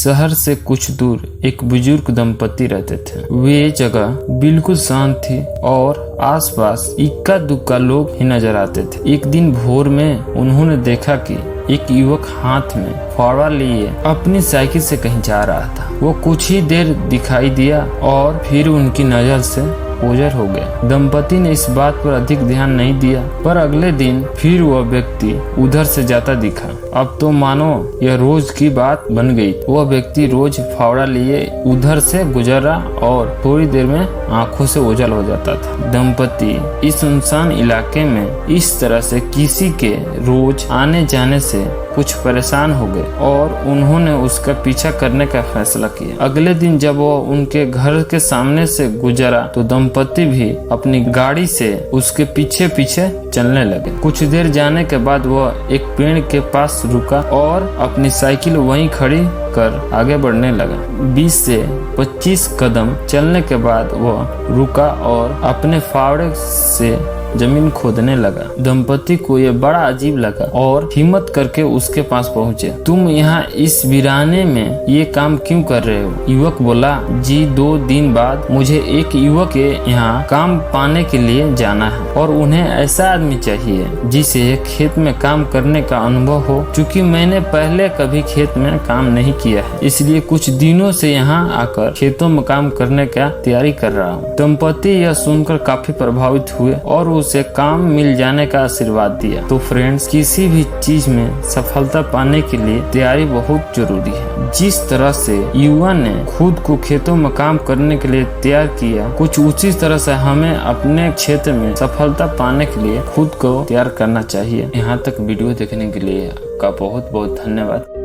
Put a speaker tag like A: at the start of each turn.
A: शहर से कुछ दूर एक बुजुर्ग दंपति रहते थे। वे जगह बिल्कुल शांत थी और आसपास इक्का दुक्का लोग ही नजर आते थे। एक दिन भोर में उन्होंने देखा कि एक युवक हाथ में फावड़ा लिए अपनी साइकिल से कहीं जा रहा था। वो कुछ ही देर दिखाई दिया और फिर उनकी नजर से ओझल हो गया। दंपति ने इस बात पर अधिक ध्यान नहीं दिया, पर अगले दिन फिर वह व्यक्ति उधर से जाता दिखा। अब तो मानो यह रोज की बात बन गई। वह व्यक्ति रोज फावड़ा लिए उधर से गुजरा और थोड़ी देर में आंखों से ओझल हो जाता था। दंपति इस सुनसान इलाके में इस तरह से किसी के रोज आने जाने से कुछ परेशान हो गए और उन्होंने उसका पीछा करने का फैसला किया। अगले दिन जब वह उनके घर के सामने से गुजरा तो दंपति भी अपनी गाड़ी से उसके पीछे पीछे चलने लगे। कुछ देर जाने के बाद वह एक पेड़ के पास रुका और अपनी साइकिल वहीं खड़ी कर आगे बढ़ने लगा। 20 से 25 कदम चलने के बाद वह रुका और अपने फावड़े से जमीन खोदने लगा। दंपति को यह बड़ा अजीब लगा और हिम्मत करके उसके पास पहुँचे। तुम यहाँ इस वीराने में ये काम क्यों कर रहे हो? युवक बोला, जी 2 दिन बाद मुझे एक युवक के यहाँ काम पाने के लिए जाना है और उन्हें ऐसा आदमी चाहिए जिसे खेत में काम करने का अनुभव हो। क्योंकि मैंने पहले कभी खेत में काम नहीं किया है, इसलिए कुछ दिनों से यहाँ आकर खेतों में काम करने का तैयारी कर रहा हूँ। दंपति यह सुनकर काफी प्रभावित हुए और उसे काम मिल जाने का आशीर्वाद दिया। तो फ्रेंड्स, किसी भी चीज में सफलता पाने के लिए तैयारी बहुत जरूरी है। जिस तरह से युवा ने खुद को खेतों में काम करने के लिए तैयार किया, कुछ उसी तरह से हमें अपने क्षेत्र में सफलता पाने के लिए खुद को तैयार करना चाहिए। यहाँ तक वीडियो देखने के लिए आपका बहुत बहुत धन्यवाद।